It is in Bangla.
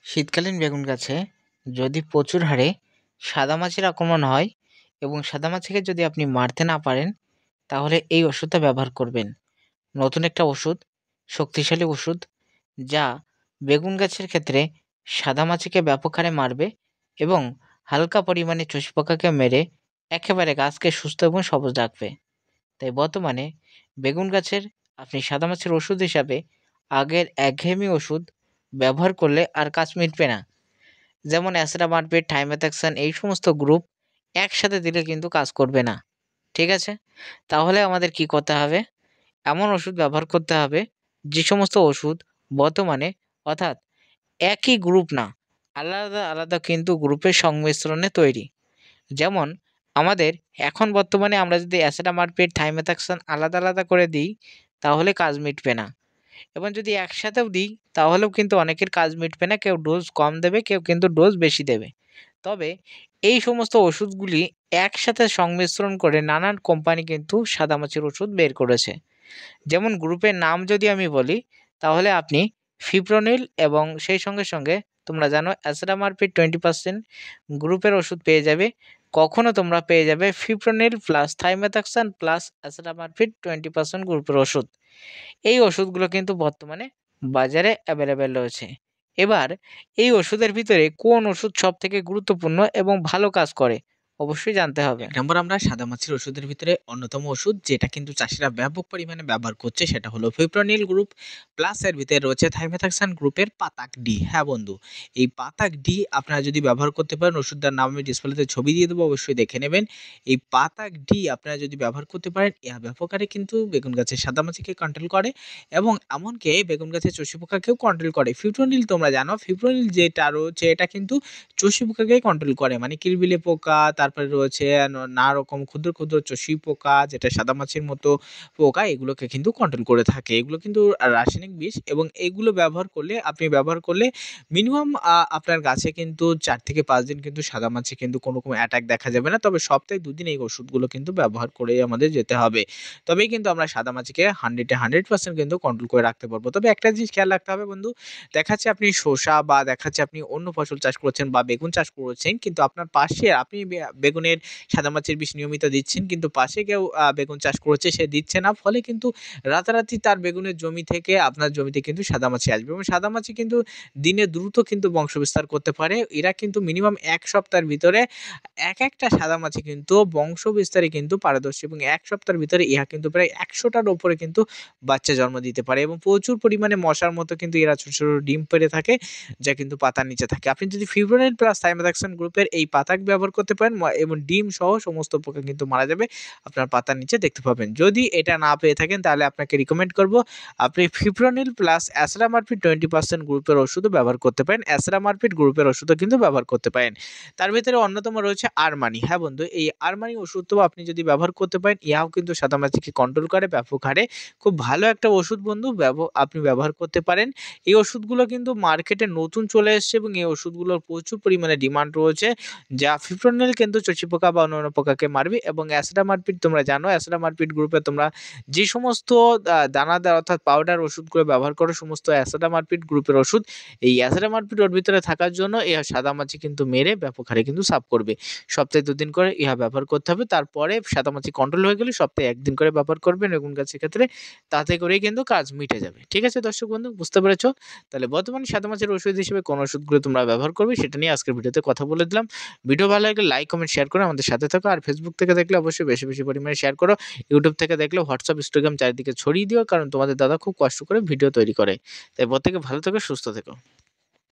শীতকালীন বেগুন গাছে যদি প্রচুর হারে সাদামাছির আক্রমণ হয় এবং সাদামাছিকে যদি আপনি মারতে না পারেন, তাহলে এই ওষুধটা ব্যবহার করবেন। নতুন একটা ওষুধ, শক্তিশালী ওষুধ, যা বেগুন গাছের ক্ষেত্রে সাদামাছিকে ব্যাপক হারে মারবে এবং হালকা পরিমাণে চষি পোকাকে মেরে একেবারে গাছকে সুস্থ এবং সবুজ রাখবে। তাই বর্তমানে বেগুন গাছের আপনি সাদামাছির ওষুধ হিসাবে আগের একঘেয়েমি ওষুধ ব্যবহার করলে আর কাজ মিটবে না। যেমন অ্যাসিডামারপেট, থাইমেথাক্সান এই সমস্ত গ্রুপ একসাথে দিলে কিন্তু কাজ করবে না। ঠিক আছে? তাহলে আমাদের কি করতে হবে? এমন ওষুধ ব্যবহার করতে হবে যে সমস্ত ওষুধ বর্তমানে অর্থাৎ একই গ্রুপ না, আলাদা, আলাদা কিন্তু গ্রুপের সংমিশ্রণে তৈরি। যেমন আমাদের এখন বর্তমানে আমরা যদি অ্যাসিডামারপেট, থাইমেথাক্সান আলাদা, আলাদা করে দিই তাহলে কাজ মিটবে না। এবং যদি একসাথেও দিই তাহলেও কিন্তু অনেকের কাজ মিটবে না। কেউ ডোজ কম দেবে, কেউ কিন্তু ডোজ বেশি দেবে। তবে এই সমস্ত ওষুধগুলি একসাথে সংমিশ্রণ করে নানান কোম্পানি কিন্তু সাদামাছির ওষুধ বের করেছে। যেমন গ্রুপের নাম যদি আমি বলি তাহলে আপনি ফিপ্রোনিল এবং সেই সঙ্গে, সঙ্গে তোমরা জানো অ্যাসিডামারপেট 20% গ্রুপের ওষুধ পেয়ে যাবে। কখনো তোমরা পেয়ে যাবে ফিপ্রোনিল প্লাস থাইমেথাক্সান প্লাস অ্যাসিডামারপেট 20% গ্রুপের ওষুধ। এই ওষুধগুলো কিন্তু বর্তমানে বাজারে অ্যাভেলেবেল রয়েছে। এবার এই ওষুধের ভিতরে কোন ওষুধ সবথেকে গুরুত্বপূর্ণ এবং ভালো কাজ করে অবশ্যই জানতে হবে। ১ নম্বর আমরা সাদামাছির ওষুধের ভিতরে অন্যতম ওষুধ যেটা কিন্তু চাষিরা ব্যাপক পরিমাণে ব্যবহার করছে সেটা হলো ফিপ্রোনিল গ্রুপ প্লাস এর ভিতরে রয়েছে থাইমেথাক্সান গ্রুপের পাতাক ডি। হ্যাঁ বন্ধু, এই পাতাক ডি আপনারা যদি ব্যবহার করতে পারেন, ওষুধটার নাম আমি ডিসপ্লেতে ছবি দিয়ে দেবো, অবশ্যই দেখে নেবেন। এই পাতাক ডি আপনারা যদি ব্যবহার করতে পারেন, ইহা ব্যাপক হারে কিন্তু বেগুন গাছের সাদামাছিকে কন্ট্রোল করে এবং এমনকি বেগুন গাছের চষি পোকাকেও কন্ট্রোল করে। ফিপ্রোনিল তোমরা জানো, ফিপ্রোনিল যেটা রয়েছে এটা কিন্তু চষি পোকাকে কন্ট্রোল করে, মানে কিলবিলে পোকা, তারপরে রয়েছে নানা রকম ক্ষুদ্র ক্ষুদ্র চষি পোকা যেটা সাদামাছির মতো পোকা, এগুলোকে কিন্তু কন্ট্রোল করে থাকে। এগুলো কিন্তু রাসায়নিক বিষ এবং এগুলো ব্যবহার করলে মিনিমাম আপনার গাছে কিন্তু 4 থেকে 5 দিন কিন্তু সাদামাছি কিন্তু কোনো রকম অ্যাটাক দেখা যাবে না। তবে সপ্তাহে 2 দিন এই ওষুধগুলো কিন্তু ব্যবহার করেই আমাদের যেতে হবে। তবেই কিন্তু আমরা সাদামাছিকে 100 এ 100% কিন্তু কন্ট্রোল করে রাখতে পারবো। তবে একটা জিনিস খেয়াল রাখতে হবে বন্ধু, দেখা যাচ্ছে আপনি শসা বা দেখা যাচ্ছে আপনি অন্য ফসল চাষ করছেন বা বেগুন চাষ করেছেন, কিন্তু আপনার পাশে আপনি বেগুনের সাদামাছির বিষ নিয়মিত দিচ্ছেন, কিন্তু পাশে কেউ বেগুন চাষ করেছে সে দিচ্ছে না। ফলে কিন্তু রাতারাতি তার বেগুনের জমি থেকে আপনার জমিতে কিন্তু সাদামাছি আসবে এবং সাদামাছি কিন্তু দিনে দ্রুত কিন্তু বংশবিস্তার করতে পারে। এরা কিন্তু মিনিমাম 1 সপ্তাহের ভিতরে একটা সাদামাছি কিন্তু বংশবিস্তারে কিন্তু পারদর্শী এবং 1 সপ্তাহের ভিতরে ইহা কিন্তু প্রায় 100টার উপরে কিন্তু বাচ্চা জন্ম দিতে পারে এবং প্রচুর পরিমাণে মশার মতো কিন্তু এরা ছোট, ছোট ডিম পেড়ে থাকে, যা কিন্তু পাতার নিচে থাকে। আপনি যদি ফিপ্রোনিল প্লাস থাইমেথাক্সান গ্রুপের এই পাতাক ব্যবহার করতে পারেন এবং ডিম সহ সমস্ত পোকা কিন্তু মারা যাবে, আপনার পাতার নিচে দেখতে পাবেন। যদি এটা না পেয়ে থাকেন তাহলে আপনাকে রিকমেন্ড করব আপনি ফিপ্রোনিল প্লাস অ্যাসিডামারপিড 20% গ্রুপের ওষুধও ব্যবহার করতে পারেন। অ্যাসিডামারপিড গ্রুপের ওষুধও কিন্তু ব্যবহার করতে পারেন। তার ভিতরে অন্যতম রয়েছে আরমানি। হ্যাঁ বন্ধু, এই আরমানি ওষুধটাও আপনি যদি ব্যবহার করতে পারেন, ইহাও কিন্তু সাদামাছিকে কন্ট্রোল করে ব্যাপক হারে। খুব ভালো একটা ওষুধ বন্ধু, আপনি ব্যবহার করতে পারেন। এই ওষুধগুলো কিন্তু মার্কেটে নতুন চলে এসছে এবং এই ওষুধগুলোর প্রচুর পরিমাণে ডিমান্ড রয়েছে, যা ফিপ্রোনিল কিন্তু চষি পোকা বা অন্যান্য পোকাকে মারবে এবং অ্যাসিডামারপিড তোমরা জানো, অ্যাসিডামারপিড গ্রুপে তোমরা যে সমস্ত দানাদার অর্থাৎ পাউডার ওষুধগুলো ব্যবহার করো, সমস্ত অ্যাসিডামারপিড গ্রুপের ওষুধ, এই অ্যাসিডামারপিড ওর ভিতরে থাকার জন্য এই সাদামাছি কিন্তু মেরে ব্যাপক হারে কিন্তু সাফ করবে। সপ্তাহে 2 দিন করে ইহা ব্যবহার করতে হবে। তারপরে সাদামাছি কন্ট্রোল হয়ে গেলে সপ্তাহে 1 দিন করে ব্যবহার করবেন বেগুন গাছের ক্ষেত্রে, তাতে করেই কিন্তু কাজ মিটে যাবে। ঠিক আছে দর্শক বন্ধু, বুঝতে পেরেছো? তাহলে বর্তমানে সাদামাছির ওষুধ হিসেবে কোন ওষুধগুলো তোমরা ব্যবহার করবে সেটা নিয়ে আজকের ভিডিওতে কথা বলে দিলাম। ভিডিও ভালো লাগলে লাইক, কমেন্ট, শেয়ার করে আমাদের সাথে থাকো। আর ফেসবুক থেকে দেখলে অবশ্যই বেশি, বেশি পরিমাণে শেয়ার করো। ইউটিউব থেকে দেখলে হোয়াটসঅ্যাপ, ইনস্টাগ্রাম চারিদিকে ছড়িয়ে দিও, কারণ তোমাদের দাদা খুব কষ্ট করে ভিডিও তৈরি করে। তাই প্রত্যেকে ভালো থেকো, সুস্থ থেকো।